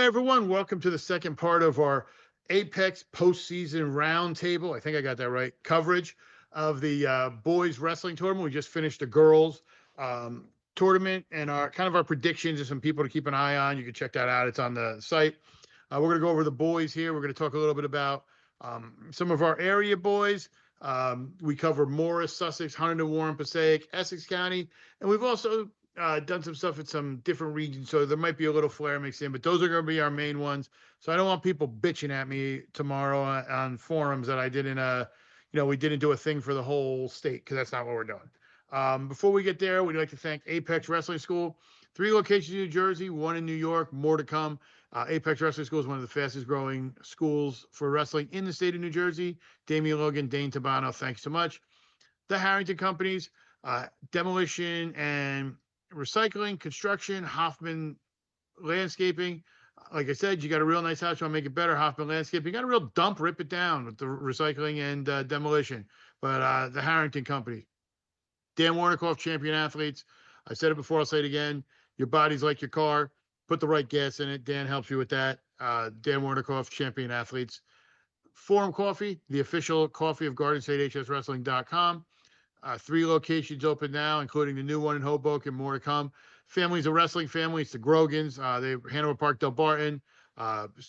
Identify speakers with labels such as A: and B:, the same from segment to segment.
A: everyone. Welcome to the second part of our Apex postseason roundtable. I think I got that right. Coverage of the boys wrestling tournament. We just finished the girls tournament and our predictions and some people to keep an eye on. You can check that out. It's on the site. We're going to go over the boys here. We're going to talk a little bit about some of our area boys. We cover Morris, Sussex, Huntington, Warren, Passaic, Essex County, and we've also done some stuff at some different regions, so there might be a little flair mixed in, but those are going to be our main ones. So I don't want people bitching at me tomorrow on forums that I didn't, we didn't do a thing for the whole state, because that's not what we're doing. Before we get there, we'd like to thank Apex Wrestling School. 3 locations in New Jersey, 1 in New York, more to come. Apex Wrestling School is one of the fastest growing schools for wrestling in the state of New Jersey. Damian Logan, Dane Tabano, thanks so much. The Harrington Companies, Demolition and Recycling, Construction, Hoffman Landscaping. Like I said, you got a real nice house, you want to make it better, Hoffman Landscaping. You got a real dump, rip it down with the recycling and demolition. But the Harrington Company. Dan Warnikoff, Champion Athletes. I said it before, I'll say it again. Your body's like your car. Put the right gas in it. Dan helps you with that. Dan Warnikoff, Champion Athletes. Forum Coffee, the official coffee of GardenStateHSWrestling.com. 3 locations open now, including the new one in Hoboken, more to come. Families of Wrestling Families, the Grogans, they Hanover Park, Del Barton.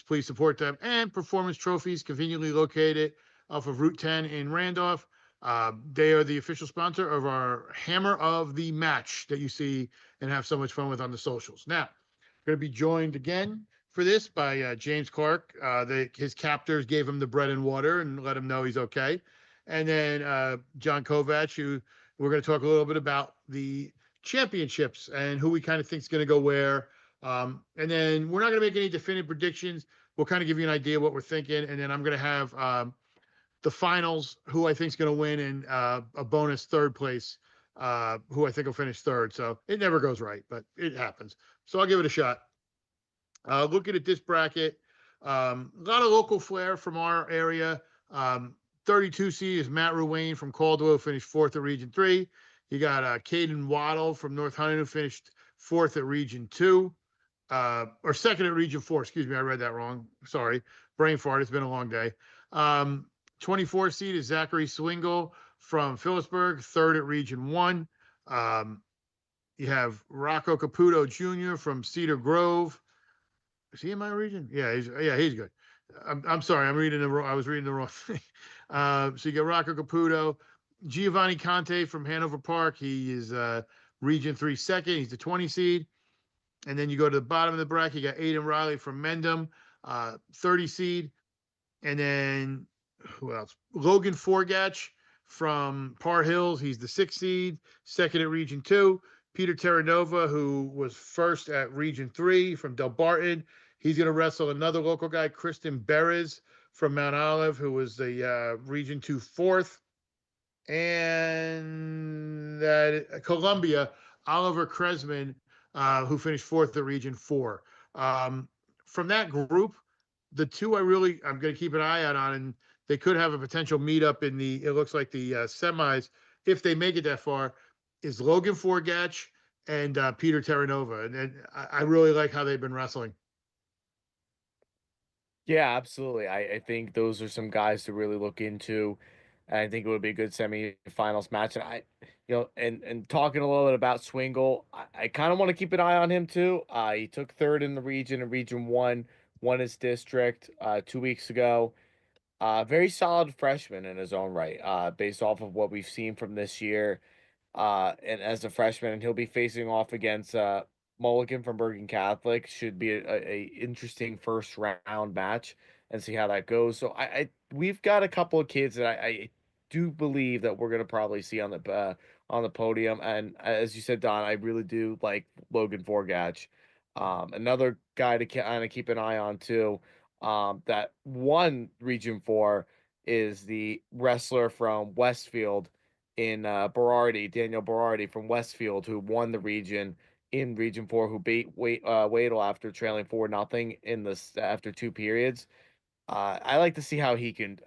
A: Please support them. And Performance Trophies, conveniently located off of Route 10 in Randolph. They are the official sponsor of our Hammer of the Match that you see and have so much fun with on the socials. Now, going to be joined again for this by James Clark. His captors gave him the bread and water and let him know he's okay. And then John Kovac, who we're going to talk a little bit about the championships and who we kind of think is going to go where. And then we're not going to make any definitive predictions. We'll kind of give you an idea of what we're thinking. And then I'm going to have the finals, who I think is going to win, and a bonus third place, who I think will finish third. So it never goes right, but it happens. So I'll give it a shot. Looking at this bracket, a lot of local flair from our area. 32 seed is Matt Ruane from Caldwell, finished 4th at Region 3. You got Caden Waddle from North Huntington, finished 4th at Region 2. Or 2nd at Region 4. Excuse me, I read that wrong. Sorry. Brain fart. It's been a long day. 24 seed is Zachary Swingle from Phillipsburg, 3rd at Region 1. You have Rocco Caputo Jr. from Cedar Grove. Is he in my region? Yeah, he's good. I'm sorry, I was reading the wrong thing. So you get Rocco Caputo, Giovanni Conte from Hanover Park. He is Region 3 second. He's the 20 seed. And then you go to the bottom of the bracket. You got Aiden Riley from Mendham, 30 seed. And then who else? Logan Forgach from Par Hills. He's the 6th seed, 2nd at Region 2. Peter Terranova, who was 1st at Region 3 from Del Barton. He's going to wrestle another local guy, Kristen Beres from Mount Olive, who was the Region 2 4th. And Columbia, Oliver Kresman, who finished 4th at Region 4. From that group, the 2 I'm going to keep an eye out on, and they could have a potential meetup in it looks like the semis, if they make it that far, is Logan Forgach and Peter Terranova. And I really like how they've been wrestling.
B: Yeah, absolutely. I think those are some guys to really look into. And I think it would be a good semifinals match. And and talking a little bit about Swingle, I kind of want to keep an eye on him too. He took 3rd in the region in Region 1, won his district 2 weeks ago. Very solid freshman in his own right, based off of what we've seen from this year. And as a freshman, and he'll be facing off against Mulligan from Bergen Catholic. Should be a interesting first round match and see how that goes. So we've got a couple of kids that I do believe that we're gonna probably see on the podium. And as you said, Don, I really do like Logan Forgach. Another guy to kind of keep an eye on too. That won Region 4 is the wrestler from Westfield in Berardi, Daniel Berardi from Westfield, who won the region in Region 4, who beat Wadle after trailing 4-0 in this after 2 periods. I like to see how he can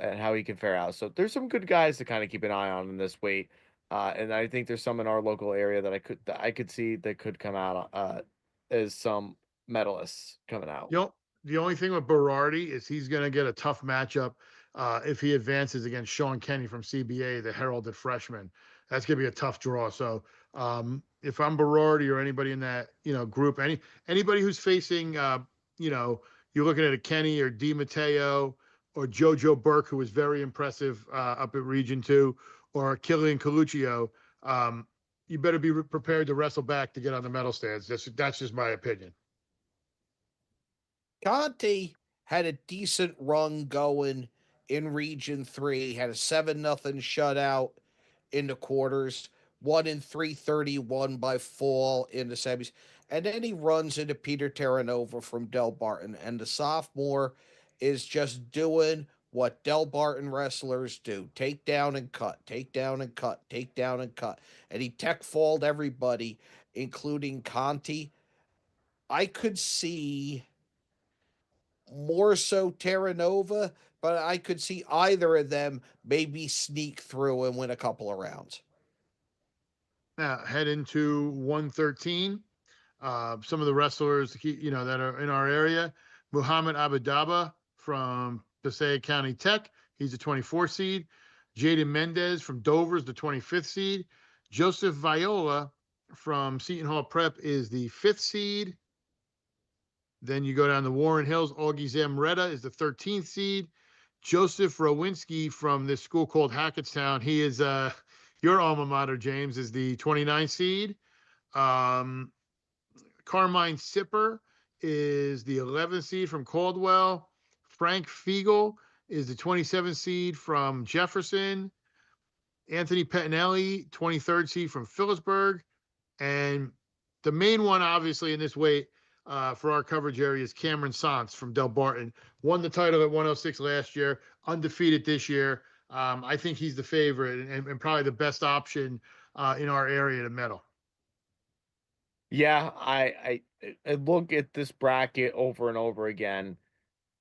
B: fare out. So there's some good guys to kind of keep an eye on in this weight. And I think there's some in our local area that I could see that could come out as some medalists coming out.
A: The only thing with Berardi is he's going to get a tough matchup if he advances against Sean Kenny from CBA, the heralded freshman. That's going to be a tough draw. So if I'm Berardi or anybody in that group, anybody who's facing, you're looking at a Kenny or Di Matteo or JoJo Burke, who was very impressive up at Region Two, or Killian Coluccio. You better be prepared to wrestle back to get on the medal stands. That's just my opinion.
C: Conti had a decent run going in Region 3, had a 7-0 shutout in the quarters, won in 331 by fall in the semis. And then he runs into Peter Terranova from Del Barton. And the sophomore is just doing what Del Barton wrestlers do: take down and cut, take down and cut, take down and cut. And he tech falled everybody, including Conti. I could see more so Terranova, but I could see either of them maybe sneak through and win a couple of rounds.
A: Now head into 113. Some of the wrestlers, that are in our area: Muhammad Abadaba from Passaic County Tech. He's the 24 seed. Jaden Mendez from Dover is the 25th seed. Joseph Viola from Seton Hall Prep is the 5th seed. Then you go down to Warren Hills. Augie Zamretta is the 13th seed. Joseph Rowinski from this school called Hackettstown. He is your alma mater, James, is the 29th seed. Carmine Sipper is the 11th seed from Caldwell. Frank Fiegel is the 27th seed from Jefferson. Anthony Pettinelli, 23rd seed from Phillipsburg. And the main one, obviously, in this weight for our coverage area is Cameron Santz from Del Barton. Won the title at 106 last year, undefeated this year. I think he's the favorite and probably the best option in our area to medal.
B: Yeah, I look at this bracket over and over again,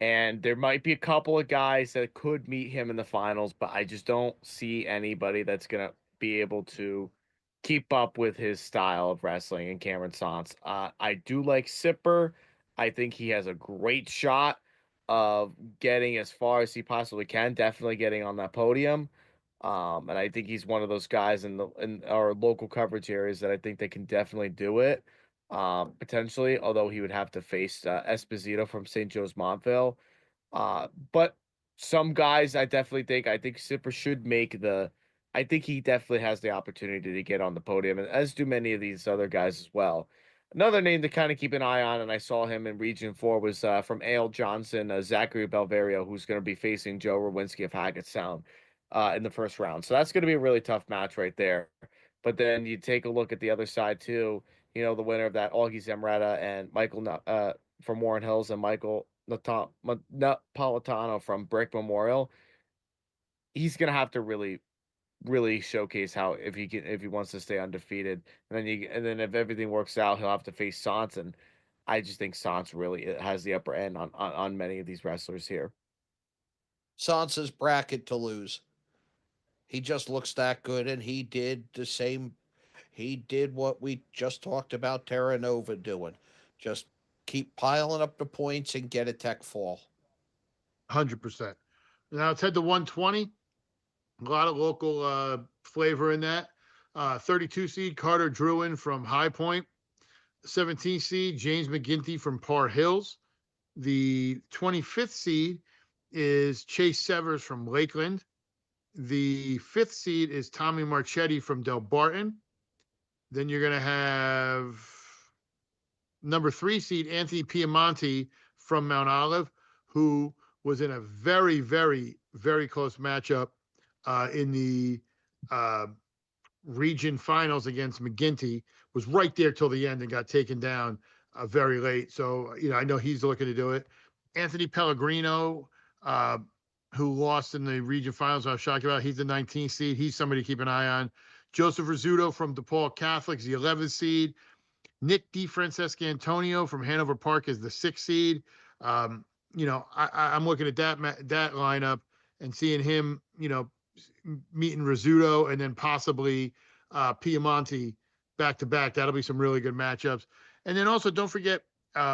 B: and there might be a couple of guys that could meet him in the finals, but I just don't see anybody that's gonna be able to keep up with his style of wrestling in Cameron Santz. I do like Sipper. I think he has a great shot of getting as far as he possibly can, definitely getting on that podium. And I think he's one of those guys in our local coverage areas that I think they can definitely do it. Potentially, although he would have to face Esposito from St. Joe's Montville. But some guys I think Sipper should make the. I think he definitely has the opportunity to get on the podium, and as do many of these other guys as well. Another name to kind of keep an eye on, and I saw him in Region 4, was from A.L. Johnson, Zachary Belverio, who's going to be facing Joe Rowinski of Hackettstown in the first round. So that's going to be a really tough match right there. But then you take a look at the other side too. The winner of that, Augie Zamretta and Michael from Warren Hills, and Michael Napolitano from Brick Memorial. He's going to have to really really showcase how if he wants to stay undefeated, and then if everything works out, he'll have to face Santz, and I just think Santz really has the upper end on many of these wrestlers here.
C: Sansa's bracket to lose. He just looks that good, and he did the same. He did what we just talked about Terranova doing. Just keep piling up the points and get a tech fall.
A: 100%. Now let's head to 120. A lot of local flavor in that. 32 seed Carter Druin from High Point. 17 seed James McGinty from Par Hills. The 25th seed is Chase Severs from Lakeland. The 5th seed is Tommy Marchetti from Del Barton. Then you're going to have number 3 seed Anthony Piemonte from Mount Olive, who was in a very, very, very close matchup in the region finals against McGinty. Was right there till the end and got taken down very late. So, I know he's looking to do it. Anthony Pellegrino, who lost in the region finals, I was shocked about. He's the 19th seed. He's somebody to keep an eye on. Joseph Rizzuto from DePaul Catholics, the 11th seed. Nick DiFrancesco Antonio from Hanover Park is the 6th seed. I'm looking at that lineup and seeing him, meeting Rizzuto and then possibly Piemonte back to back. That'll be some really good matchups. And then also don't forget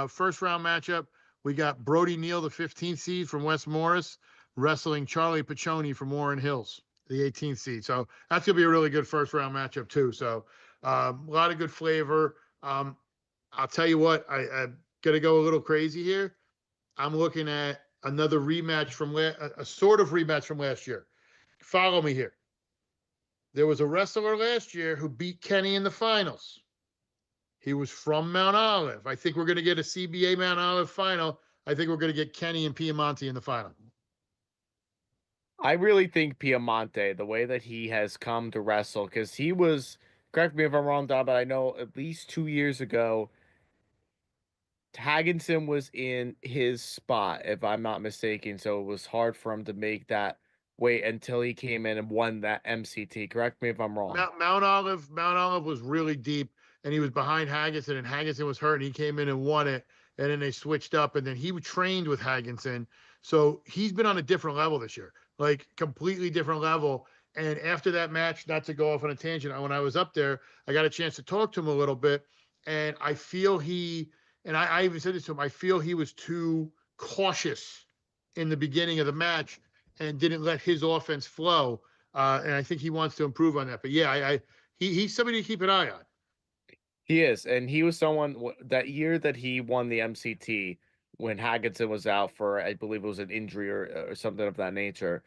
A: first round matchup We got Brody Neal, the 15th seed from West Morris, wrestling Charlie Piccioni from Warren Hills, the 18th seed. So that's going to be a really good first round matchup, too. So a lot of good flavor. I'll tell you what, I'm going to go a little crazy here. I'm looking at another rematch from a sort of rematch from last year. Follow me here. There was a wrestler last year who beat Kenny in the finals. He was from Mount Olive. I think we're going to get a CBA Mount Olive final. I think we're going to get Kenny and Piemonte in the final.
B: I really think Piemonte, the way that he has come to wrestle, because he was, correct me if I'm wrong, Don, but I know at least 2 years ago, Hagginson was in his spot, if I'm not mistaken. So it was hard for him to make that wait until he came in and won that MCT. Correct me if I'm wrong.
A: Mount Olive was really deep, and he was behind Hagginson, and Hagginson was hurt, and he came in and won it, and then they switched up, and then he trained with Hagginson, so he's been on a different level this year, like completely different level. And after that match, not to go off on a tangent, when I was up there, I got a chance to talk to him a little bit, and I feel I even said this to him, I feel he was too cautious in the beginning of the match and didn't let his offense flow. And I think he wants to improve on that. But yeah, he's somebody to keep an eye on.
B: He is, and he was someone that year that he won the MCT when Hagginson was out for, I believe it was an injury or something of that nature.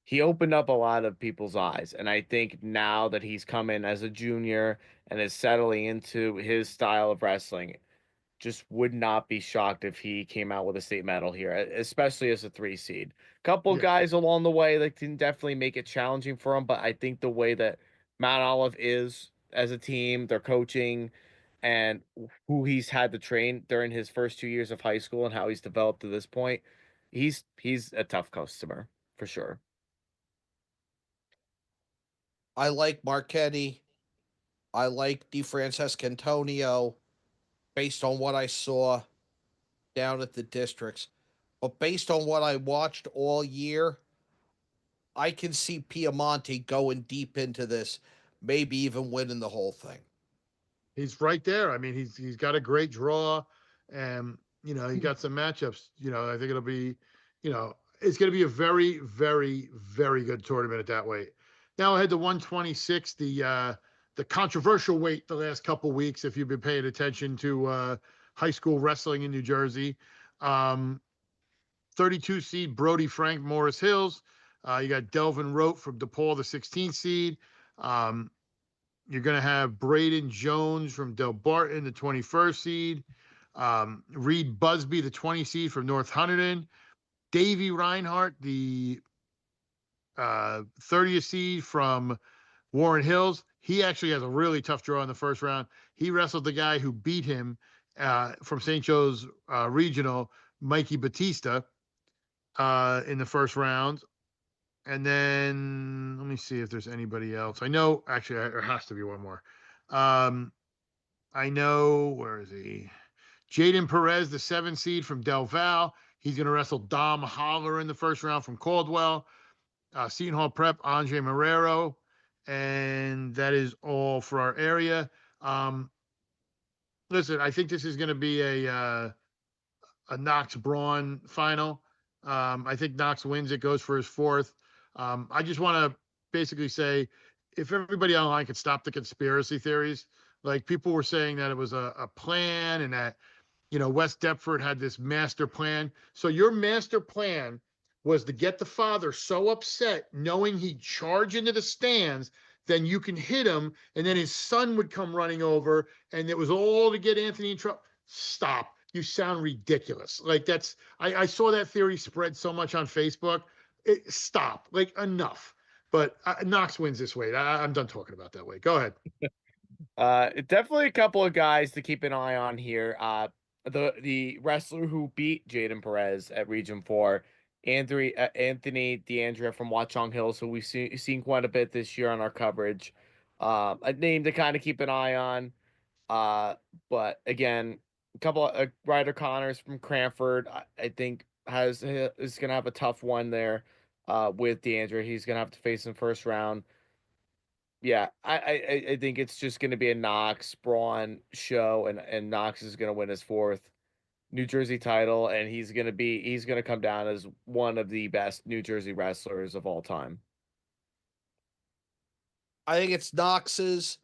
B: He opened up a lot of people's eyes, and I think now that he's come in as a junior and is settling into his style of wrestling, just would not be shocked if he came out with a state medal here, especially as a 3 seed. Couple
A: Yeah.
B: guys along the way that can definitely make it challenging for him, but I think the way that Mount Olive is as a team, their coaching, and who he's had to train during his first 2 years of high school and how he's developed to this point, he's a tough customer for sure.
C: I like Marchetti. I like DeFrancesco Antonio based on what I saw down at the districts. But based on what I watched all year, I can see Piemonte going deep into this, maybe even winning the whole thing.
A: He's right there. I mean, he's got a great draw, and he got some matchups. I think it'll be, it's going to be a very, very, very good tournament at that weight. Now I had the 126, the controversial weight the last couple weeks. If you've been paying attention to high school wrestling in New Jersey, 32 seed Brody Frank Morris Hills. You got Delvin Rote from DePaul, the 16th seed. You're going to have Braden Jones from Del Barton, the 21st seed. Reed Busby, the 20 seed from North Hunterdon. Davey Reinhardt, the 30th seed from Warren Hills. He actually has a really tough draw in the first round. He wrestled the guy who beat him from St. Joe's Regional, Mikey Batista, in the first round. And then let me see if there's anybody else. I know, actually, there has to be one more. I know, where is he? Jaden Perez, the 7 seed from Del Val. He's going to wrestle Dom Holler in the first round from Caldwell. Seton Hall Prep, Andre Marrero. And that is all for our area. Listen, I think this is going to be a Knox Braun final. I think Knox wins it, goes for his 4th. I just want to basically say, if everybody online could stop the conspiracy theories, like people were saying that it was a plan and that, West Deptford had this master plan. So your master plan was to get the father so upset knowing he'd charge into the stands, then you can hit him, and then his son would come running over, and it was all to get Anthony in trouble. Stop. You sound ridiculous. Like I saw that theory spread so much on Facebook. Stop. Like, enough. But Knox wins this weight. I'm done talking about that weight. Go ahead.
B: Definitely a couple of guys to keep an eye on here. The wrestler who beat Jaden Perez at Region 4, Anthony DeAndrea from Watchung Hills, who we've seen quite a bit this year on our coverage. A name to kind of keep an eye on. But again, a couple of Ryder Connors from Cranford, I think is going to have a tough one there with DeAndrea. He's going to have to face in first round. Yeah, I think it's just going to be a Knox Braun show, and Knox is going to win his 4th. New Jersey title, and he's gonna come down as one of the best New Jersey wrestlers of all time.
C: I think it's Knox's,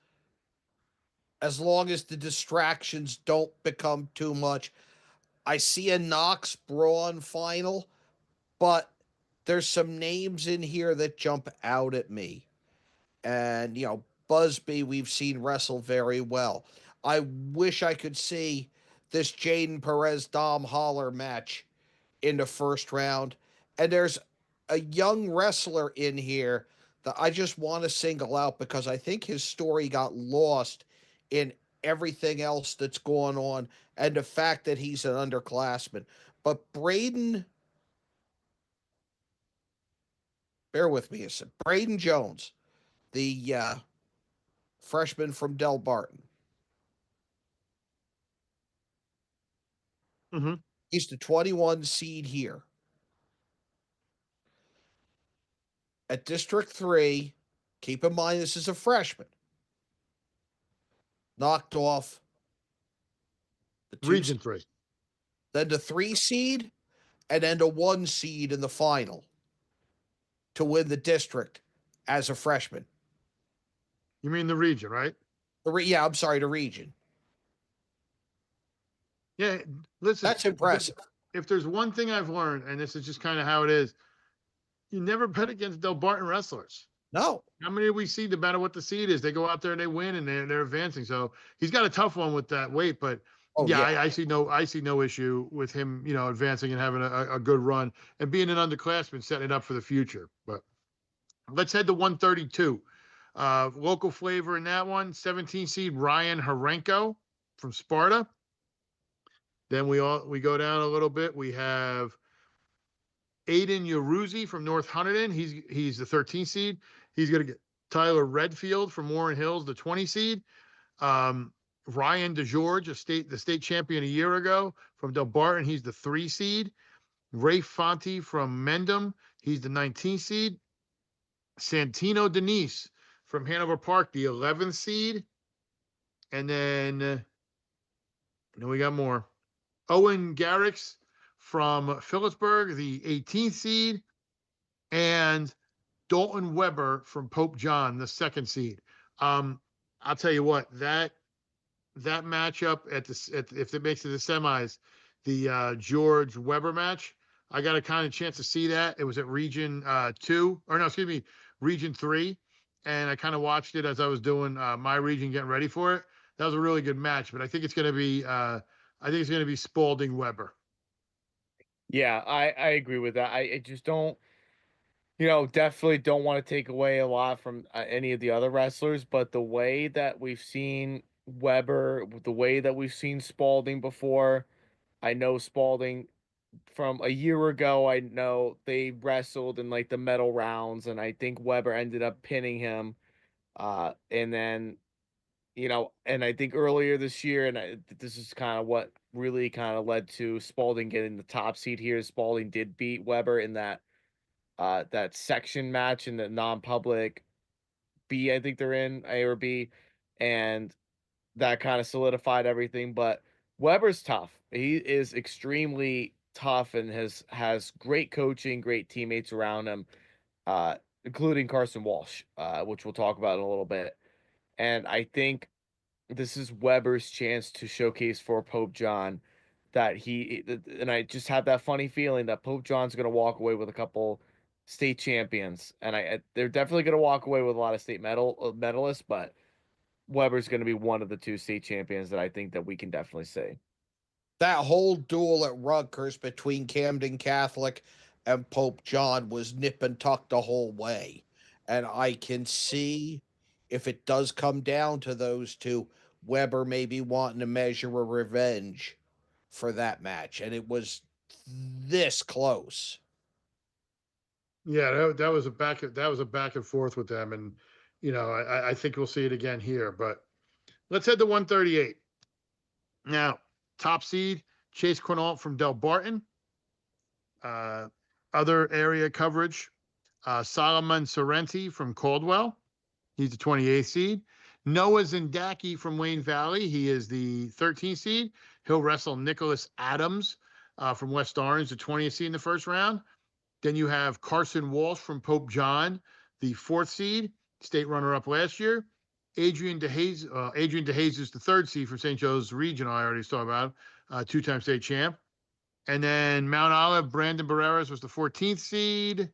C: as long as the distractions don't become too much. I see a Knox Braun final, but there's some names in here that jump out at me. And, Busby, we've seen wrestle very well. I wish I could see this Jaden Perez Dom Holler match in the first round. And there's a young wrestler in here that I just want to single out because I think his story got lost in everything else that's going on and the fact that he's an underclassman. But Braden, bear with me a second. Braden Jones, the freshman from Del Barton.
A: Mm-hmm.
C: He's the 21 seed here. At District 3, keep in mind this is a freshman. Knocked off the
A: Region 3.
C: Then the 3 seed, and then the 1 seed in the final to win the district as a freshman.
A: You mean the region, right?
C: The region.
A: Yeah, listen.
C: That's impressive.
A: If there's one thing I've learned, and this is just kind of how it is, you never bet against Del Barton wrestlers.
C: No.
A: How many do we see, no matter what the seed is, they go out there and they win and they're advancing. So he's got a tough one with that weight, but I see no issue with him, advancing and having a good run and being an underclassman, setting it up for the future. But let's head to 132. Local flavor in that one, 17 seed Ryan Harenko from Sparta. Then we go down a little bit. We have Aiden Yeruzzi from North Hunterdon. He's the 13 seed. He's going to get Tyler Redfield from Warren Hills, the 20 seed. Ryan DeGeorge, the state champion a year ago from Del Barton. He's the 3 seed. Ray Fonte from Mendham. He's the 19 seed. Santino Denise from Hanover Park, the 11th seed. And then we got more. Owen Garrix from Phillipsburg, the 18th seed, and Dalton Weber from Pope John, the 2nd seed. I'll tell you what, that matchup if it makes it to the semis, the George Weber match, I got a kind of chance to see that. It was at Region 3, and I kind of watched it as I was doing my region, getting ready for it. That was a really good match, but I think it's going to be Spalding Weber.
B: Yeah, I agree with that. I just don't, definitely don't want to take away a lot from any of the other wrestlers, but the way that we've seen Weber, the way that we've seen Spalding before, I know Spalding from a year ago, I know they wrestled in like the medal rounds, and I think Weber ended up pinning him. And then, and I think earlier this year, this is kind of what really kind of led to Spalding getting the top seed here. Spalding did beat Weber in that section match in the non-public B, I think they're in A or B, and that kind of solidified everything. But Weber's tough. He is extremely tough and has great coaching, great teammates around him, including Carson Walsh, which we'll talk about in a little bit. And I think this is Weber's chance to showcase for Pope John and I just have that funny feeling that Pope John's going to walk away with a couple state champions, and they're definitely going to walk away with a lot of state medalists, but Weber's going to be one of the 2 state champions that I think that we can definitely see.
C: That whole duel at Rutgers between Camden Catholic and Pope John was nip and tuck the whole way. And I can see, if it does come down to those two, Weber maybe wanting to measure a revenge for that match. And it was this close.
A: Yeah, that was a back and forth with them, and I think we'll see it again here. But let's head to 138. Now, top seed Chase Quinault from Del Barton. Other area coverage, Solomon Sorrenti from Caldwell. He's the 28th seed. Noah Zindaki from Wayne Valley. He is the 13th seed. He'll wrestle Nicholas Adams from West Orange, the 20th seed in the first round. Then you have Carson Walsh from Pope John, the 4th seed, state runner-up last year. Adrian DeJesus, the 3rd seed from St. Joe's Regional, I already talked about, 2-time state champ. And then Mount Olive, Brandon Barreras was the 14th seed.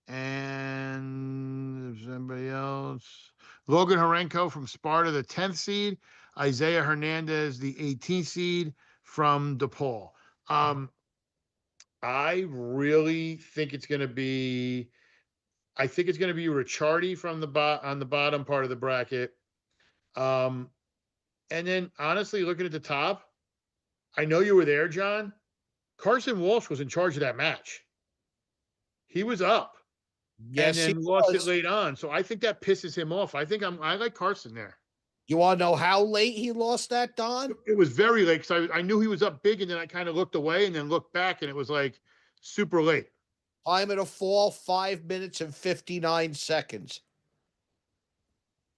A: And there's anybody else. Logan Horenko from Sparta, the 10th seed. Isaiah Hernandez, the 18th seed from DePaul. I really think it's going to be. I think it's going to be Ricciardi from on the bottom part of the bracket. And then honestly, looking at the top, I know you were there, John. Carson Walsh was in charge of that match. He was up.
C: Yes,
A: and
C: he
A: then lost it
C: was.
A: late on. So I think that pisses him off. I like Carson there.
C: You want to know how late he lost that, Don?
A: It was very late because I knew he was up big, and then I kind of looked away and then looked back, and it was like super late.
C: Time of the fall, 5 minutes and 59 seconds.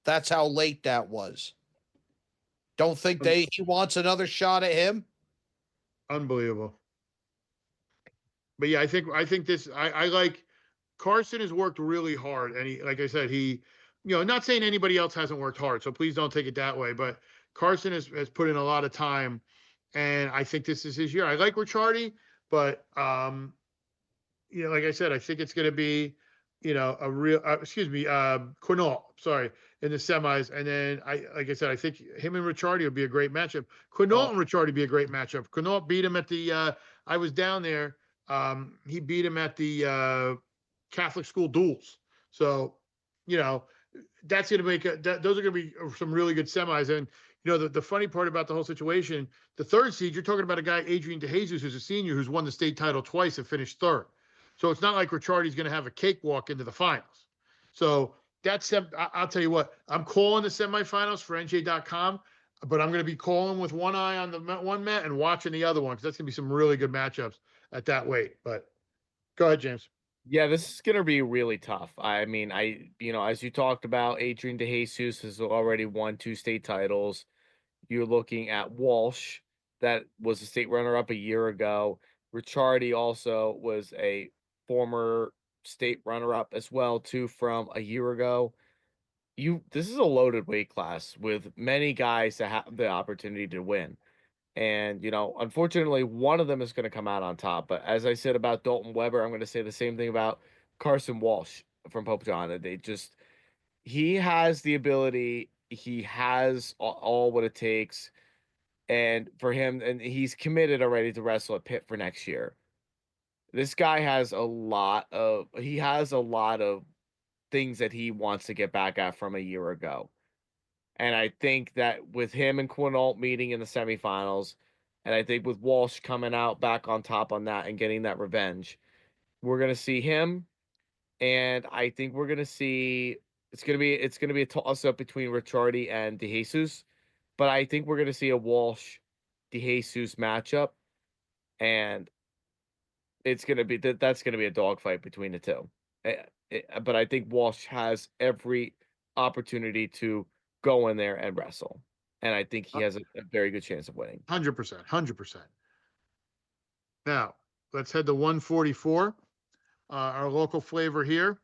C: That's how late that was. Don't think he wants another shot at him?
A: Unbelievable. But yeah, I think this I like Carson has worked really hard, and he, like I said, not saying anybody else hasn't worked hard, so please don't take it that way. But Carson has put in a lot of time, and I think this is his year. I like Ricciardi, but like I said, I think it's going to be, a real, Quinault, sorry, in the semis, and then like I said, I think him and Ricciardi would be a great matchup. Quinault and Ricciardi would be a great matchup. Quinault beat him at the. I was down there. He beat him at the Catholic school duels. So, that's going to make those are going to be some really good semis. And, the funny part about the whole situation, the 3rd seed, you're talking about a guy, Adrian DeJesus, who's a senior, who's won the state title twice and finished 3rd. So it's not like Ricciardi's going to have a cakewalk into the finals. So I'll tell you what, I'm calling the semifinals for NJ.com, but I'm going to be calling with one eye on the one mat and watching the other one, because that's going to be some really good matchups at that weight. But go ahead, James.
B: Yeah, this is gonna be really tough. I mean, as you talked about, Adrian DeJesus has already won 2 state titles. You're looking at Walsh, that was a state runner-up a year ago. Ricciardi also was a former state runner-up as well, too, from a year ago. This is a loaded weight class with many guys that have the opportunity to win. And, unfortunately, one of them is going to come out on top. But as I said about Dalton Weber, I'm going to say the same thing about Carson Walsh from Pope John. He has the ability, he has all what it takes. And for him, and he's committed already to wrestle at Pitt for next year. This guy has a lot of things that he wants to get back at from a year ago. And I think that with him and Quinault meeting in the semifinals, and I think with Walsh coming out back on top on that and getting that revenge, we're gonna see him. And I think we're gonna see it's gonna be a toss up between Ricciardi and DeJesus, but I think we're gonna see a Walsh DeJesus matchup, and it's gonna be that's gonna be a dogfight between the two. But I think Walsh has every opportunity to go in there and wrestle. And I think he has a very good chance of winning.
A: 100%. 100%. Now, let's head to 144. Our local flavor here,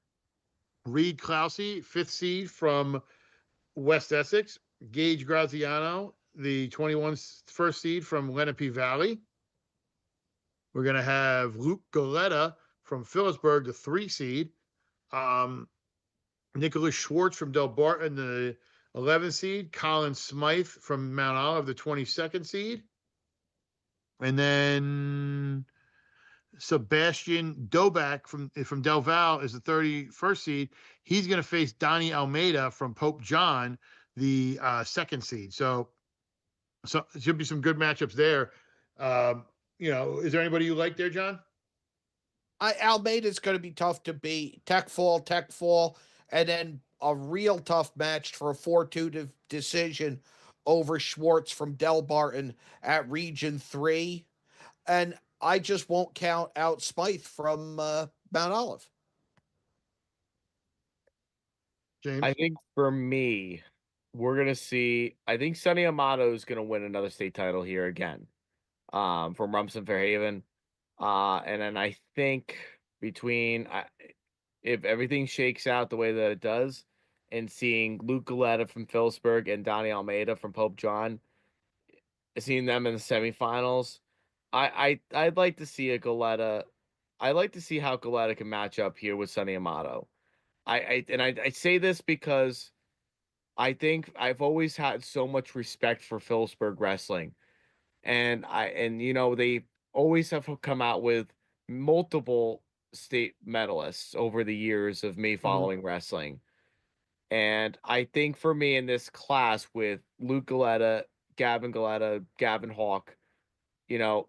A: Reed Clousey, 5th seed from West Essex. Gage Graziano, the 21st seed from Lenape Valley. We're going to have Luke Goletta from Phillipsburg, the 3 seed. Nicholas Schwartz from Del Barton, the 11th seed. Colin Smythe from Mount Olive, the 22nd seed. And then Sebastian Doback from Del Val is the 31st seed. He's going to face Donnie Almeida from Pope John, the 2nd seed. So it should be some good matchups there. Is there anybody you like there, John?
C: Almeida's going to be tough to beat. Tech fall, and then a real tough match for a 4-2 decision over Schwartz from Del Barton at Region 3. And I just won't count out Smythe from Mount Olive.
A: James?
B: I think for me, we're gonna see. I think Sonny Amato is gonna win another state title here again, from Rumson Fairhaven, and then I think between if everything shakes out the way that it does, and seeing Luke Galetta from Phillipsburg and Donnie Almeida from Pope John, seeing them in the semifinals, I'd like to see a Galetta. I'd like to see how Galetta can match up here with Sonny Amato. I say this because I think I've always had so much respect for Phillipsburg wrestling, and they always have come out with multiple state medalists over the years of me
A: Mhm.
B: following wrestling. And I think for me in this class with Luke Galetta, Gavin Hawk,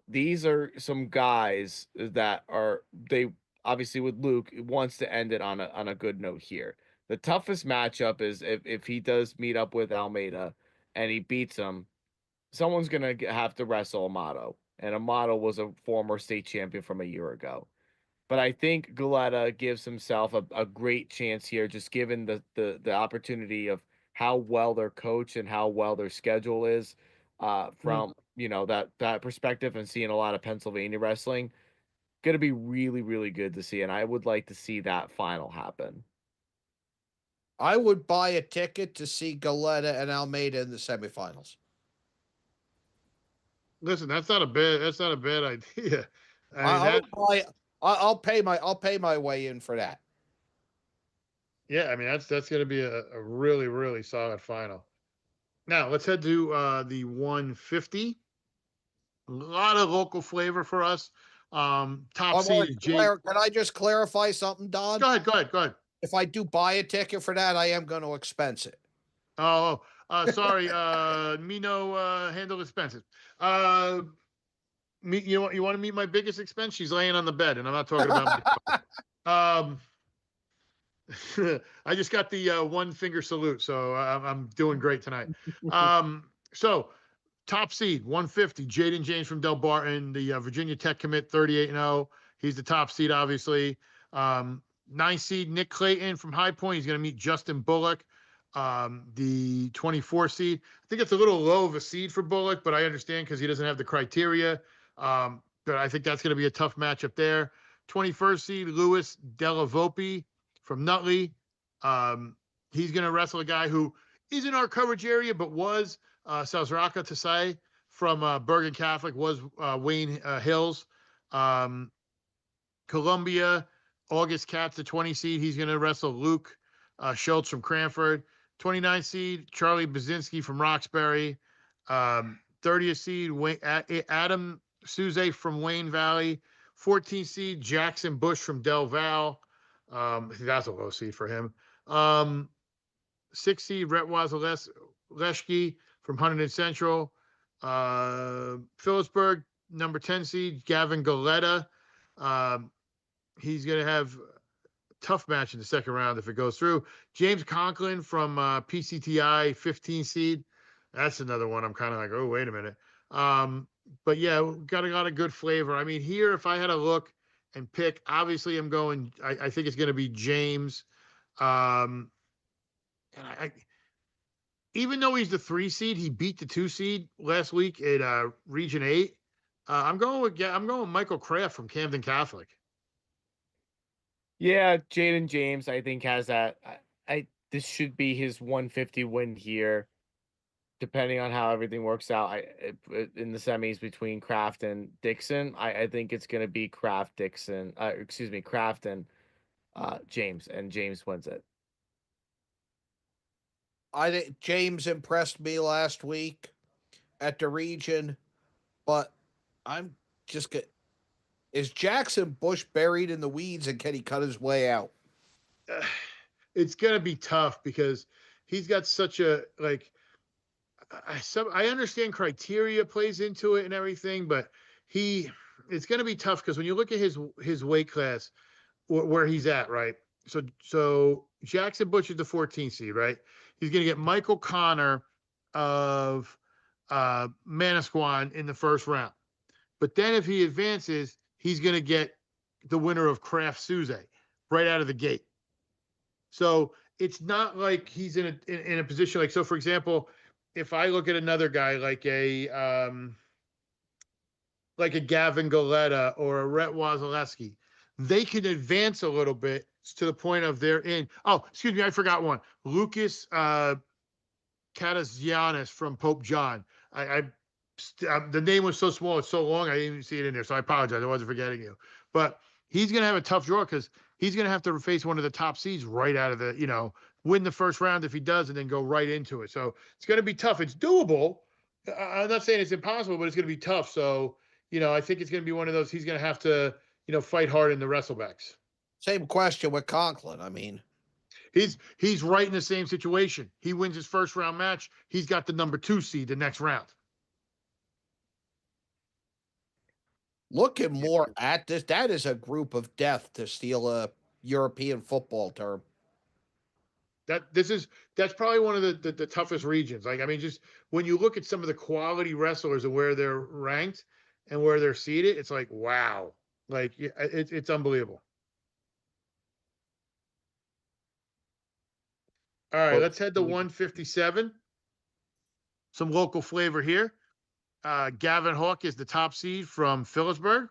B: these are some guys that are they obviously with Luke wants to end it on a good note here. The toughest matchup is if he does meet up with Almeida and he beats him, someone's gonna have to wrestle Amato, and Amato was a former state champion from a year ago. But I think Galetta gives himself a great chance here, just given the opportunity of how well they're coached and how well their schedule is,
A: Mhm.
B: from that perspective, and seeing a lot of Pennsylvania wrestling. Going to be really really good to see, and I would like to see that final happen.
C: I would buy a ticket to see Galetta and Almeida in the semifinals.
A: Listen, that's not a bad idea. I mean
C: I
A: that.
C: would buy. I'll pay my way in for that.
A: Yeah, I mean that's going to be a really really solid final. Now let's head to the 150. A lot of local flavor for us. Top seed is Jade.
C: Can I just clarify something, Don?
A: Go ahead, go ahead, go ahead.
C: If I do buy a ticket for that, I am going to expense it.
A: Oh, sorry. Me no handle expenses. Uh, you want to meet my biggest expense? She's laying on the bed, and I'm not talking about my. I just got the one finger salute, so I'm doing great tonight. So top seed 150, Jaden James from Del Barton, the Virginia Tech commit, 38-0. He's the top seed, obviously. 9 seed Nick Clayton from High Point. He's going to meet Justin Bullock, the 24 seed. I think it's a little low of a seed for Bullock, but I understand because he doesn't have the criteria. But I think that's going to be a tough matchup there. 21st seed Louis Delavope from Nutley. He's going to wrestle a guy who is in our coverage area, but was Sazraka Tasai from Bergen Catholic, was Wayne Hills. Columbia, August Katz, the 20 seed. He's going to wrestle Luke Schultz from Cranford. 29 seed, Charlie Bazinski from Roxbury. 30th seed, Adam Souze from Wayne Valley. 14th seed, Jackson Bush from Del Val. I think that's a low seed for him. 6th seed, Rhett Wazaleszki from Huntington Central. Phillipsburg, number 10 seed, Gavin Galetta. He's going to have a tough match in the second round if it goes through. James Conklin from PCTI, 15 seed. That's another one I'm kind of like, oh, wait a minute. But yeah, got a lot of good flavor. I mean, here, if I had to look and pick, obviously I think it's going to be James. And even though he's the 3 seed, he beat the 2 seed last week at Region 8. I'm going with Michael Kraft from Camden Catholic.
B: Yeah, Jaden James, I think, has that. This should be his 150 win here, depending on how everything works out. In the semis between Kraft and Dixon, I think it's going to be Kraft Dixon. Excuse me, Kraft and James, and James wins it.
C: I think James impressed me last week at the region, but I'm just get. Is Jackson Bush buried in the weeds, and can he cut his way out?
A: It's gonna be tough because he's got such a like. I understand criteria plays into it and everything, but it's gonna be tough because when you look at his weight class, where he's at, right? So Jackson Bush is the 14th seed, right? He's gonna get Michael Connor of Manasquan in the first round. But then if he advances, he's going to get the winner of Kraft Souze right out of the gate. So it's not like he's in a position like, so for example, if I look at another guy like a Gavin Galetta or a Rhett Wazaleski, they can advance a little bit to the point of they're in. Oh, excuse me, I forgot one. Lucas Katazianis from Pope John. The name was so small, it's so long, I didn't even see it in there. So I apologize. I wasn't forgetting you. But he's going to have a tough draw because he's going to have to face one of the top seeds right out of the, win the first round if he does, and then go right into it. So it's going to be tough. It's doable. I'm not saying it's impossible, but it's going to be tough. So, I think it's going to be one of those, he's going to have to, fight hard in the wrestlebacks.
C: Same question with Conklin. I mean,
A: he's right in the same situation. He wins his first round match. He's got the number 2 seed the next round.
C: looking more at this, that is a group of death, to steal a European football term.
A: That's probably one of the toughest regions. Like, I mean, just when you look at some of the quality wrestlers and where they're ranked and where they're seated, it's like, wow, like it's unbelievable. All right, let's head to 157. Some local flavor here. Gavin Hawk is the top seed from Phillipsburg.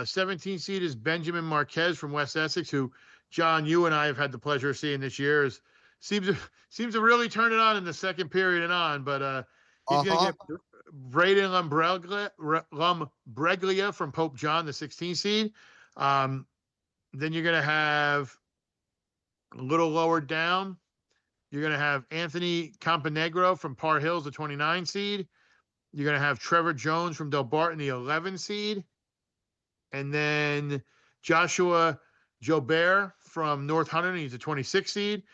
A: 17 seed is Benjamin Marquez from West Essex, who, John, you and I have had the pleasure of seeing this year. Seems to really turn it on in the second period and on. But he's going to get Braden Lumbreglia from Pope John, the 16 seed. Then you're going to have a little lower down, you're going to have Anthony Campanegro from Par Hills, the 29 seed. You're going to have Trevor Jones from Del Barton, the 11 seed. And then Joshua Jobert from North Hunterdon, he's a 26 seed.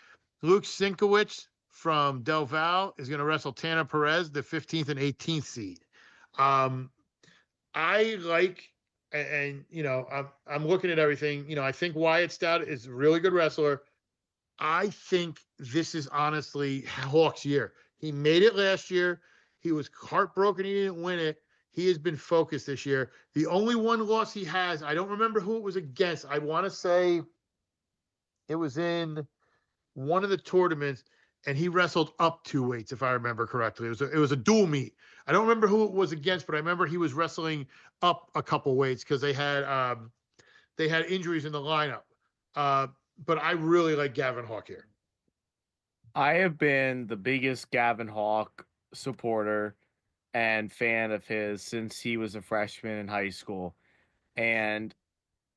A: Luke Sinkowitz from Del Val is going to wrestle Tanner Perez, the 15th and 18th seed. I like, and I'm looking at everything. I think Wyatt Stout is a really good wrestler. I think this is honestly Hawk's year. He made it last year. He was heartbroken he didn't win it. He has been focused this year. The only one loss he has, I don't remember who it was against. I want to say it was in one of the tournaments, and he wrestled up 2 weights, if I remember correctly. It was a dual meet. I don't remember who it was against, but I remember he was wrestling up a couple weights because they had injuries in the lineup. But I really like Gavin Hawk here.
B: I have been the biggest Gavin Hawk supporter and fan of his since he was a freshman in high school. And,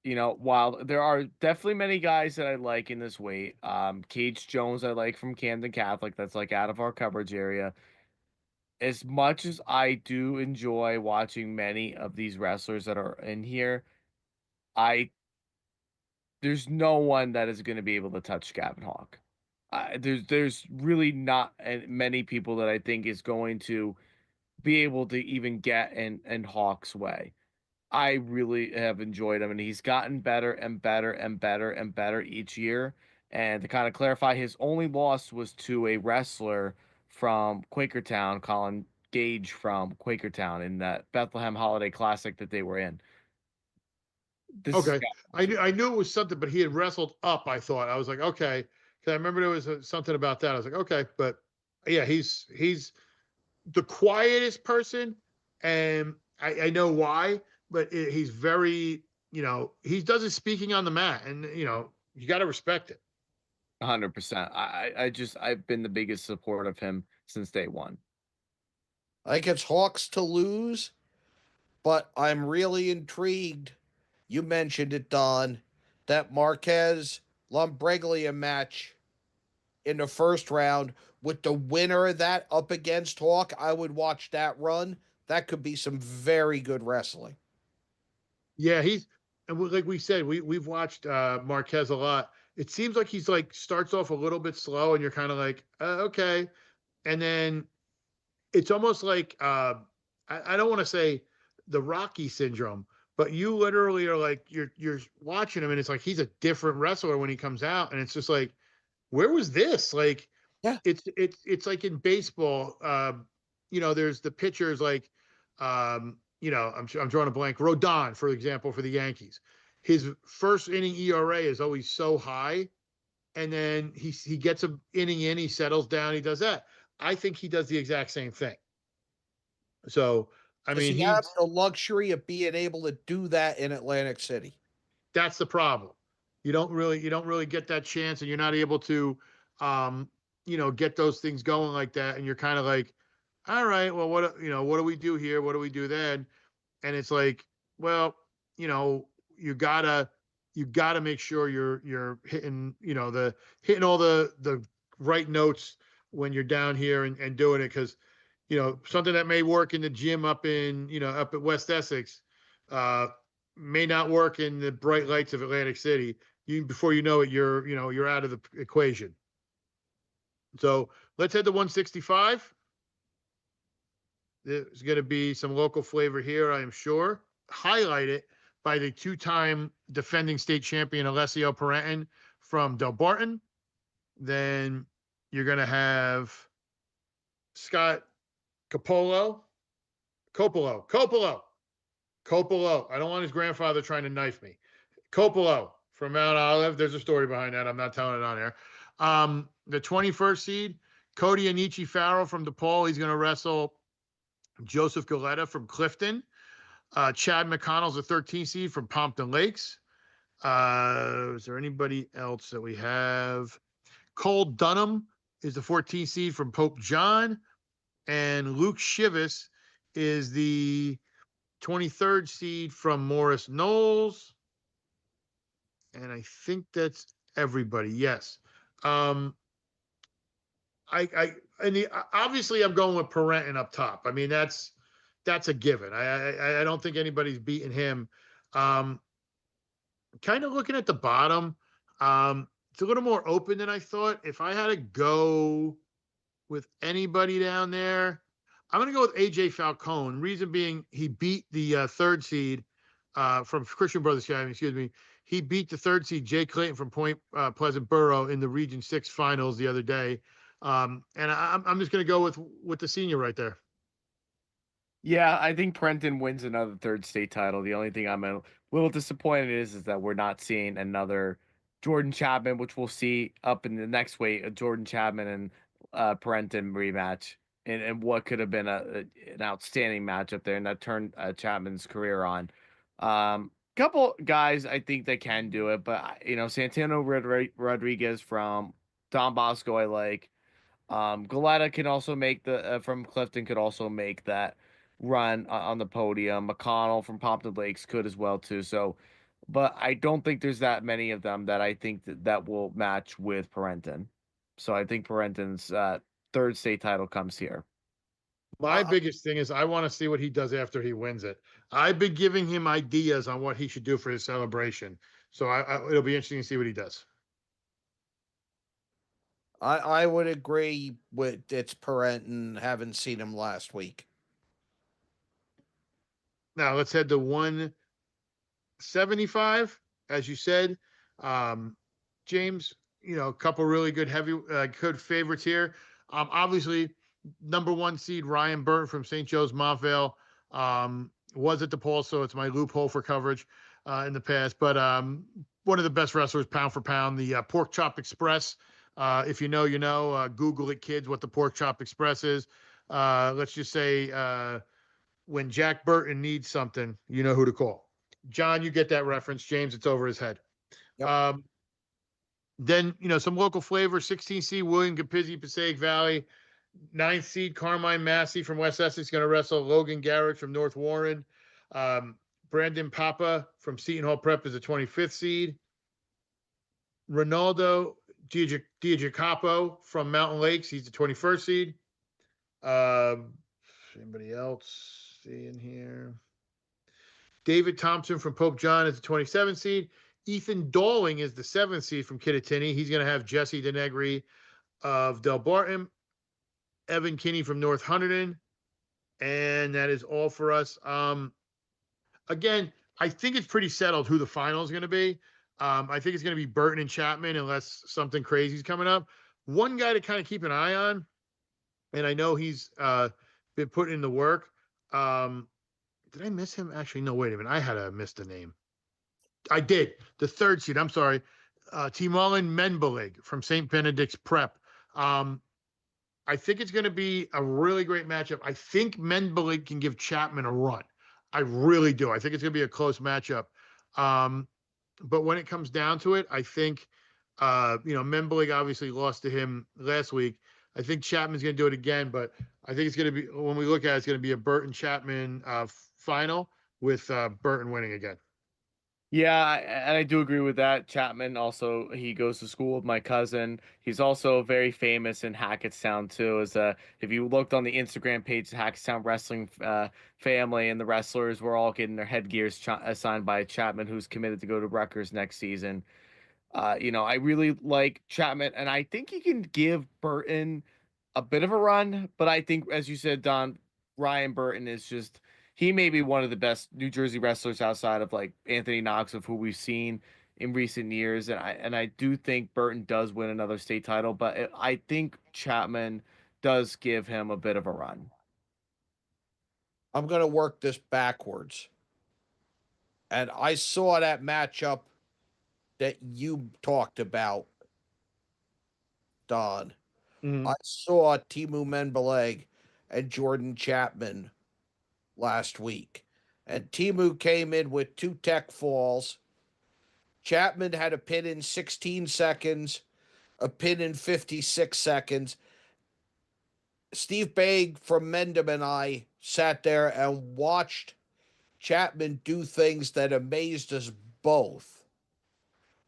B: while there are definitely many guys that I like in this weight, Cage Jones I like from Camden Catholic, that's like out of our coverage area. As much as I do enjoy watching many of these wrestlers that are in here, there's no one that is going to be able to touch Gavin Hawk. There's really not many people that I think is going to be able to even get in Hawk's way. I really have enjoyed him, and he's gotten better and better and better and better each year. And to kind of clarify, his only loss was to a wrestler from Quakertown, Colin Gage from Quakertown, in that Bethlehem Holiday Classic that they were in.
A: Okay. I knew it was something, but he had wrestled up, I thought. I was like, okay. Because I remember there was something about that. I was like, okay. But yeah, he's the quietest person, and I know why, but he's very, he does his speaking on the mat, and, you got to respect it.
B: 100%. I've been the biggest support of him since day one.
C: I think it's Hawks to lose, but I'm really intrigued. You mentioned it, Don, that Marquez Lumbreglia match in the first round, with the winner of that up against Hawk. I would watch that run. That could be some very good wrestling.
A: Yeah, like we said, we've watched Marquez a lot. It seems like he's like starts off a little bit slow, and you're kind of like, okay, and then it's almost like I don't want to say the Rocky syndrome, but you literally are like you're watching him, and it's like he's a different wrestler when he comes out, and it's just like, where was this? Like,
C: yeah,
A: it's like in baseball. There's the pitchers like, I'm drawing a blank. Rodon, for example, for the Yankees, his first inning ERA is always so high, and then he gets a inning in, he settles down, he does that. I think he does the exact same thing. So, I
C: Does
A: mean,
C: he have the luxury of being able to do that in Atlantic City?
A: that's the problem. You don't really get that chance, and you're not able to, get those things going like that. And you're kind of like, all right, well, what do we do here? What do we do then? And it's like, well, you gotta make sure you're hitting, hitting all the right notes when you're down here and doing it. Cause something that may work in the gym up up at West Essex, uh, may not work in the bright lights of Atlantic City. Before you know it, you're out of the equation. So let's head to 165. There's going to be some local flavor here, I am sure. Highlighted by the two-time defending state champion Alessio Parenton from Del Barton. Then you're going to have Scott Coppola. I don't want his grandfather trying to knife me. Coppola from Mount Olive. There's a story behind that. I'm not telling it on air. The 21st seed, Cody Anichi Farrell from DePaul. He's going to wrestle Joseph Galetta from Clifton. Chad McConnell's the 13th seed from Pompton Lakes. Is there anybody else that we have? Cole Dunham is the 14th seed from Pope John. And Luke Shivas is the 23rd seed from Morris Knowles. And I think that's everybody. Yes. Obviously I'm going with Parenton up top. I mean, that's a given. I don't think anybody's beating him. Kind of looking at the bottom, it's a little more open than I thought. If I had to go with anybody down there, I'm going to go with AJ Falcone. Reason being, he beat the third seed from Christian Brothers Academy. Excuse me. He beat the third seed Jay Clayton from Point Pleasant Borough in the Region 6 finals the other day. And I'm just going to go with the senior right there.
B: Yeah, I think Prenton wins another third state title. The only thing I'm a little disappointed is that we're not seeing another Jordan Chapman, which we'll see up in the next weight, a Jordan Chapman and Prenton rematch, and what could have been an outstanding matchup there, and that turned Chapman's career on. Couple guys I think that can do it, but Santino Rodriguez from Don Bosco I like. Galetta can also make from Clifton could also make that run on the podium. McConnell from Pompton Lakes could as well too. So, but I don't think there's that many of them that I think that will match with Parenton. So I think Parenton's third state title comes here.
A: My biggest thing is I want to see what he does after he wins it. I've been giving him ideas on what he should do for his celebration. So it'll be interesting to see what he does.
C: I would agree with it's Parenton. Haven't seen him last week.
A: Now let's head to 175. As you said, James, a couple really good good favorites here. Obviously, number 1 seed Ryan Burton from St. Joe's Montvale was at DePaul, so it's my loophole for coverage in the past. But one of the best wrestlers, pound for pound, the Pork Chop Express. If you know, you know. Google it, kids, what the Pork Chop Express is. Let's just say when Jack Burton needs something, you know who to call. John, you get that reference. James, it's over his head.
C: Yep.
A: Then, some local flavor, 16 seed William Capizzi, Passaic Valley. 9th seed Carmine Massey from West Essex going to wrestle Logan Garrett from North Warren. Brandon Papa from Seton Hall Prep is the 25th seed. Ronaldo Diagicapo from Mountain Lakes, he's the 21st seed. Anybody else seeing here? David Thompson from Pope John is the 27th seed. Ethan Dawling is the 7th seed from Kittatinny. He's going to have Jesse Denegri of Del Barton. Evan Kinney from North Hunterdon. And that is all for us. Again, I think it's pretty settled who the final is going to be. I think it's going to be Burton and Chapman unless something crazy is coming up. One guy to kind of keep an eye on, and I know he's been putting in the work. Did I miss him? Actually, no, wait a minute. I had to miss the name. I did. The 3rd seed. I'm sorry. Timolin Menbelig from St. Benedict's Prep. I think it's going to be a really great matchup. I think Menbelig can give Chapman a run. I really do. I think it's going to be a close matchup. But when it comes down to it, I think, Menbelig obviously lost to him last week. I think Chapman's going to do it again, but I think it's going to be, when we look at it, it's going to be a Burton Chapman final with Burton winning again.
B: Yeah, and I do agree with that. Chapman also, he goes to school with my cousin. He's also very famous in Hackettstown too. If you looked on the Instagram page, the Hackettstown Wrestling family and the wrestlers were all getting their headgears assigned by Chapman, who's committed to go to Rutgers next season. I really like Chapman, and I think he can give Burton a bit of a run. But I think, as you said, Don, Ryan Burton is just, he may be one of the best New Jersey wrestlers outside of like Anthony Knox, of who we've seen in recent years. And I do think Burton does win another state title, but I think Chapman does give him a bit of a run.
C: I'm going to work this backwards. And I saw that matchup that you talked about, Don. I saw Timu Menbeleg and Jordan Chapman last week. And Timu came in with 2 tech falls. Chapman had a pin in 16 seconds, a pin in 56 seconds. Steve Baig from Mendham and I sat there and watched Chapman do things that amazed us both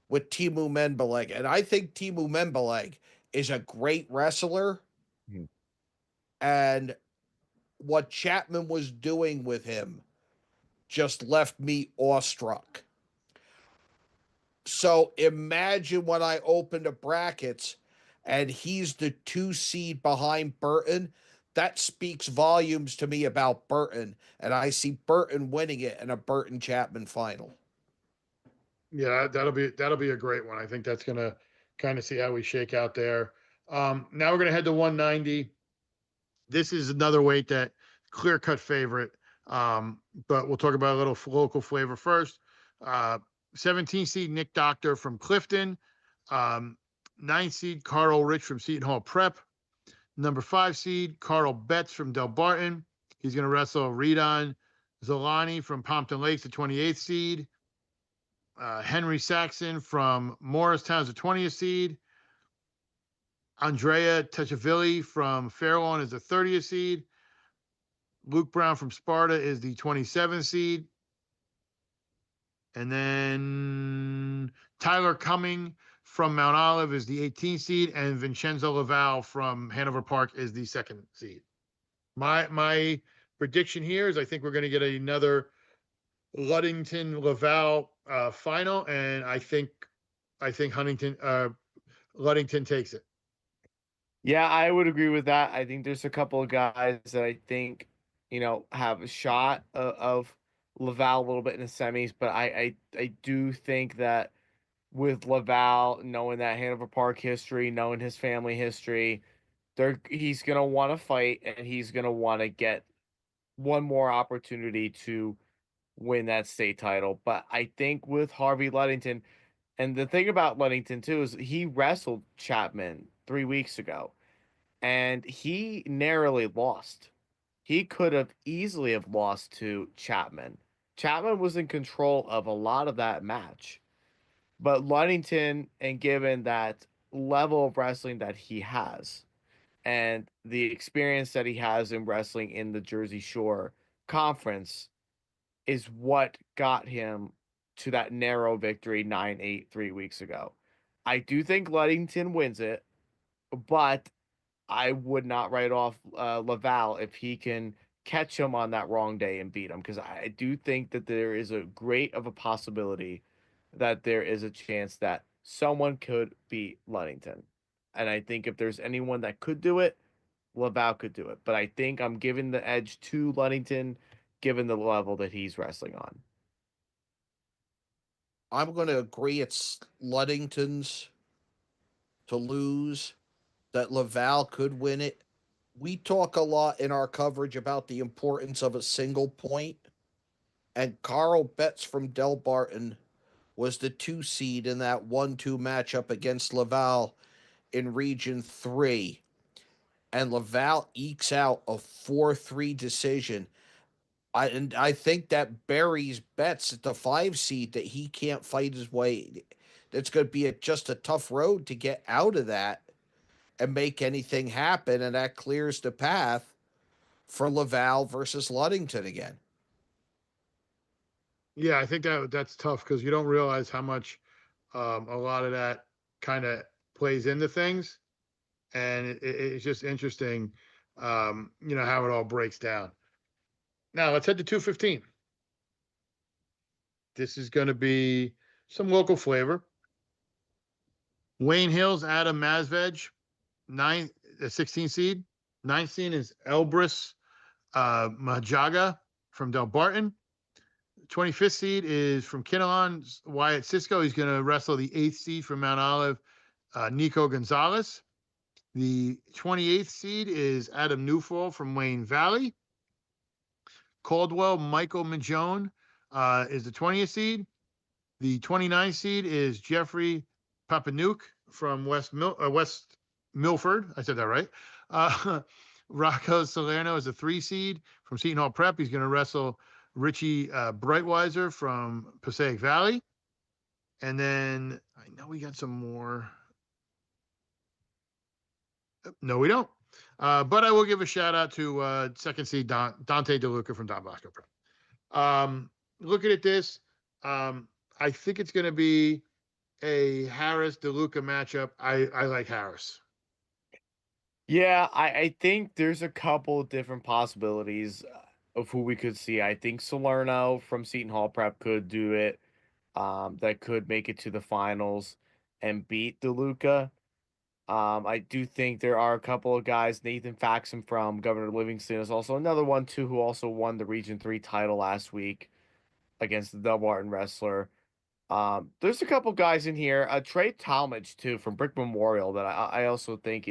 C: with Timu Menbeleg. And I think Timu Menbeleg is a great wrestler.
B: Mhm.
C: And what Chapman was doing with him just left me awestruck. So imagine when I open the brackets and he's the 2 seed behind Burton. That speaks volumes to me about Burton. And I see Burton winning it in a Burton Chapman final.
A: Yeah, that'll be a great one. I think that's gonna kind of see how we shake out there. Now we're gonna head to 190. This is another weight that clear cut favorite. But we'll talk about a little local flavor first. 17 seed Nick Doctor from Clifton. 9 seed Carl Rich from Seton Hall Prep. Number 5 seed Carl Betts from Del Barton. He's going to wrestle Redon Zolani from Pompton Lakes, the 28th seed. Henry Saxon from Morristown is the 20th seed. Andrea Techavilli from Fairlawn is the 30th seed. Luke Brown from Sparta is the 27th seed. And then Tyler Cumming from Mount Olive is the 18th seed. And Vincenzo Laval from Hanover Park is the 2nd seed. My prediction here is I think we're going to get another Ludington Laval final. And I think Ludington takes it.
B: Yeah, I would agree with that. I think there's a couple of guys that I think, have a shot of Laval a little bit in the semis, but I do think that with Laval, knowing that Hanover Park history, knowing his family history, he's gonna want to fight and he's gonna want to get one more opportunity to win that state title. But I think with Harvey Ludington, and the thing about Ludington too is he wrestled Chapman 3 weeks ago and he narrowly lost. He could have easily have lost to Chapman. Chapman was in control of a lot of that match. But Ludington, and given that level of wrestling that he has and the experience that he has in wrestling in the Jersey Shore Conference, is what got him to that narrow victory 9-8 3 weeks ago. I do think Ludington wins it, but I would not write off Laval if he can catch him on that wrong day and beat him, because I do think that there is a great of a possibility that there is a chance that someone could beat Ludington. And I think if there's anyone that could do it, Laval could do it. But I think I'm giving the edge to Ludington given the level that he's wrestling on.
C: I'm going to agree it's Ludington's to lose, that Laval could win it. We talk a lot in our coverage about the importance of a single point, and Carl Betts from Del Barton was the 2 seed in that 1-2 matchup against Laval in Region 3. And Laval ekes out a 4-3 decision. I think that buries bets at the 5 seed that he can't fight his way. That's going to be just a tough road to get out of that and make anything happen. And that clears the path for Laval versus Ludington again.
A: Yeah, I think that's tough because you don't realize how much a lot of that kind of plays into things, and it's just interesting, how it all breaks down. Now let's head to 215. This is going to be some local flavor. Wayne Hills, Adam Mazvej, 16 seed. 9th seed is Elbrus Majaga from Del Barton. 25th seed is from Kinnelon, Wyatt Cisco. He's going to wrestle the 8th seed from Mount Olive, Nico Gonzalez. The 28th seed is Adam Newfall from Wayne Valley. Caldwell Michael Majone is the 20th seed. The 29th seed is Jeffrey Papanuke from West Milford. I said that right. Rocco Salerno is a 3 seed from Seton Hall Prep. He's going to wrestle Richie Brightweiser from Passaic Valley. And then I know we got some more. No, we don't. But I will give a shout out to 2nd seed Dante DeLuca from Don Bosco Prep. Looking at this, I think it's going to be a Harris DeLuca matchup. I like Harris.
B: Yeah, I think there's a couple different possibilities of who we could see. I think Salerno from Seton Hall Prep could do it. That could make it to the finals and beat DeLuca. I do think there are a couple of guys. Nathan Faxon from Governor Livingston is also another one too, who also won the Region 3 title last week against the Del Barton wrestler. There's a couple guys in here. Trey Talmadge too from Brick Memorial that I also think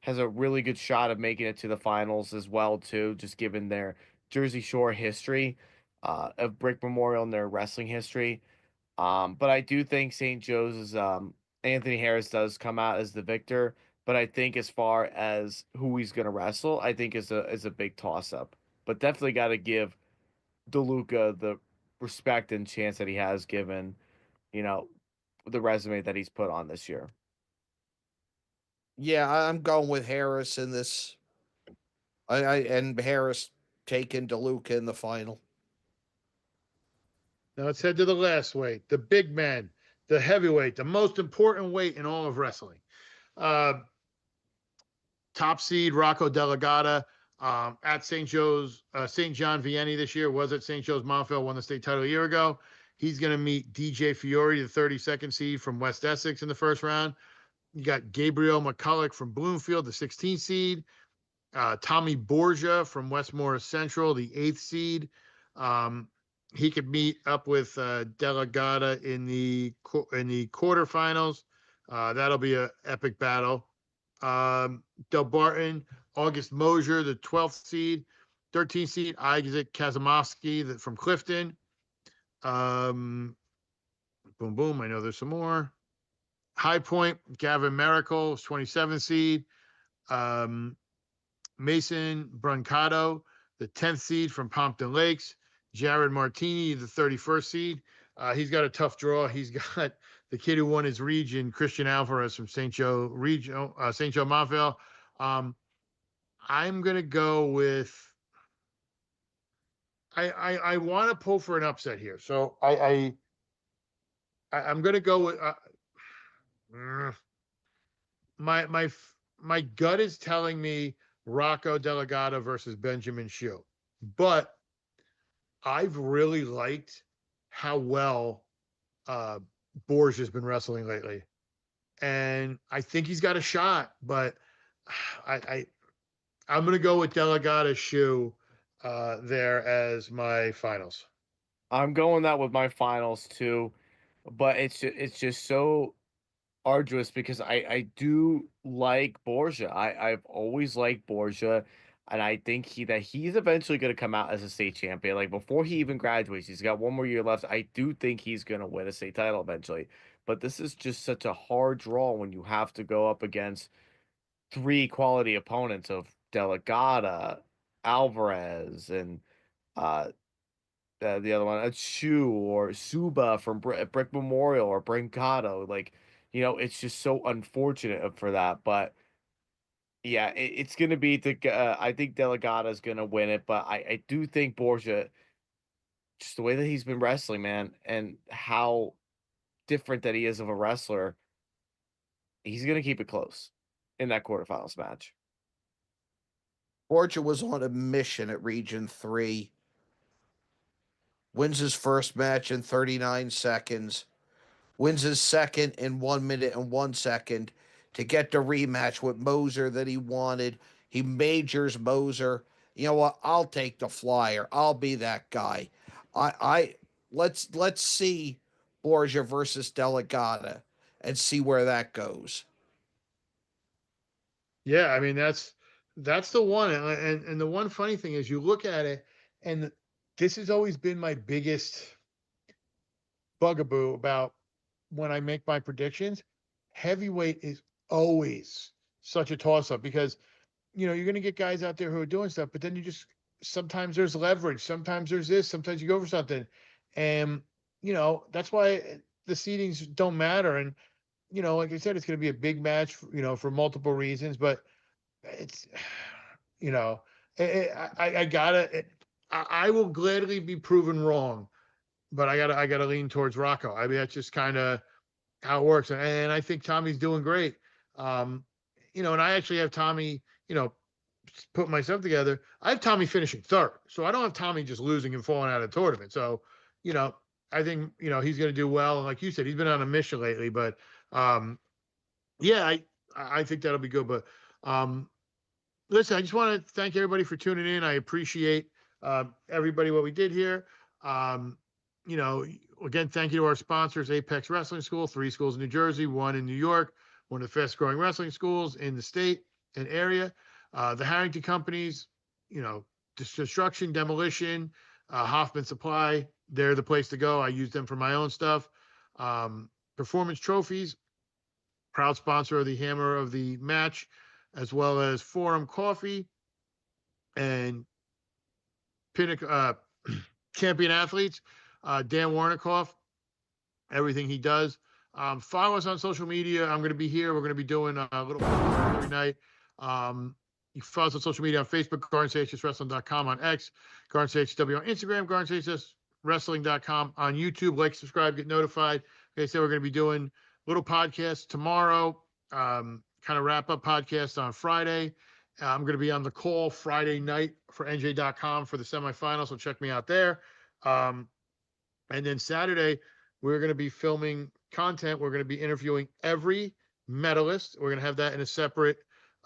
B: has a really good shot of making it to the finals as well too, just given their Jersey Shore history of Brick Memorial and their wrestling history. But I do think St. Joe's Anthony Harris does come out as the victor. But I think as far as who he's going to wrestle, I think is a big toss up. But definitely got to give DeLuca the respect and chance that he has given, the resume that he's put on this year.
C: Yeah, I'm going with Harris in this. And Harris taking DeLuca in the final.
A: Now let's head to the last weight, the big man, the heavyweight, the most important weight in all of wrestling. Top seed Rocco Delegata at St. John Vianney this year, was at St. Joe's Montville, won the state title a year ago. He's going to meet DJ Fiore, the 32nd seed from West Essex in the first round. You got Gabriel McCulloch from Bloomfield, the 16th seed. Tommy Borgia from Westmore Central, the 8th seed. He could meet up with Delegata in the quarterfinals. That'll be an epic battle. Del Barton, August Mosier, the 12th seed. 13th seed, Isaac Kazamovsky from Clifton. Boom, boom. I know there's some more. High Point, Gavin Miracle, 27th seed. Mason Brancato, the 10th seed from Pompton Lakes. Jared Martini, the 31st seed. He's got a tough draw. He's got the kid who won his region, Christian Alvarez from St. Joe Montville. I'm going to go with, I want to pull for an upset here. So I'm going to go with, my gut is telling me Rocco Delegata versus Benjamin Shue, but I've really liked how well Borges has been wrestling lately, and I think he's got a shot. But I'm going to go with Delegata Shue there as my finals.
B: I'm going that with my finals too, but it's just so arduous because I do like Borgia. I've always liked Borgia. And I think he's eventually going to come out as a state champion. Like before he even graduates, he's got one more year left. I do think he's going to win a state title eventually. But this is just such a hard draw when you have to go up against three quality opponents of Delegata, Alvarez, and uh, the other one, Shu or Suba from Brick Memorial or Brancato. Like, it's just so unfortunate for that. But yeah, it's going to be I think Delegata is going to win it, but I do think Borgia, just the way that he's been wrestling, man, and how different that he is of a wrestler, he's going to keep it close in that quarterfinals match.
C: Borgia was on a mission at Region 3. Wins his first match in 39 seconds. Wins his second in 1 minute and 1 second to get the rematch with Moser that he wanted. He majors Moser. You know what? I'll take the flyer. I'll be that guy. Let's see Borgia versus Delegata and see where that goes.
A: Yeah, I mean that's the one, and the one funny thing is you look at it, and this has always been my biggest bugaboo about when I make my predictions. Heavyweight is always such a toss up because you're going to get guys out there who are doing stuff, but then sometimes there's leverage, sometimes there's this, sometimes you go for something, and that's why the seedings don't matter. And like I said, it's going to be a big match, for multiple reasons, but it's, I gotta, I will gladly be proven wrong, but I gotta lean towards Rocco. I mean, that's just kind of how it works. And I think Tommy's doing great. And I actually have Tommy, put myself together. I have Tommy finishing third. So I don't have Tommy just losing and falling out of the tournament. So, I think, he's going to do well. And like you said, he's been on a mission lately, but, yeah, I think that'll be good. But, listen, I just want to thank everybody for tuning in. I appreciate, everybody, what we did here. Again, thank you to our sponsors, Apex Wrestling School, 3 schools in New Jersey, 1 in New York, one of the fastest growing wrestling schools in the state and area. The Harrington companies, construction, demolition, Hoffman Supply, they're the place to go. I use them for my own stuff. Performance Trophies, proud sponsor of the Hammer of the Match, as well as Forum Coffee and Champion Athletes, Dan Warnikoff, everything he does. Follow us on social media. I'm going to be here. We're going to be doing a little every night. You can follow us on social media on Facebook, GardenStateHSWrestling.com on X, GardenStateHSW on Instagram, GardenStateHSWrestling.com on YouTube. Like, subscribe, get notified. Like I said, we're going to be doing little podcasts tomorrow, kind of wrap-up podcast on Friday. I'm going to be on the call Friday night for NJ.com for the semifinals, so check me out there. And then Saturday, we're going to be filming content. We're going to be interviewing every medalist. We're going to have that in a separate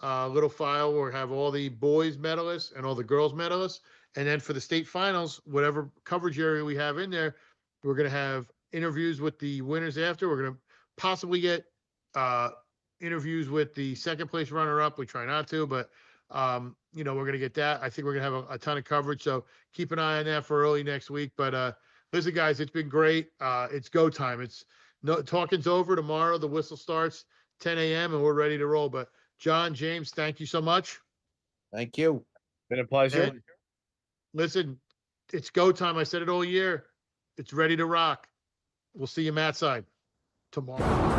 A: little file where we have all the boys medalists and all the girls medalists. And then for the state finals, whatever coverage area we have in there, we're going to have interviews with the winners after. We're going to possibly get interviews with the second place runner-up. We try not to, but we're going to get that. I think we're going to have a ton of coverage. So keep an eye on that for early next week. But listen, guys, it's been great. It's go time. Talking's over tomorrow. The whistle starts 10 a.m. and we're ready to roll. But John, James, thank you so much.
C: Thank you.
B: Been a pleasure.
A: And listen, it's go time. I said it all year. It's ready to rock. We'll see you Matt side tomorrow.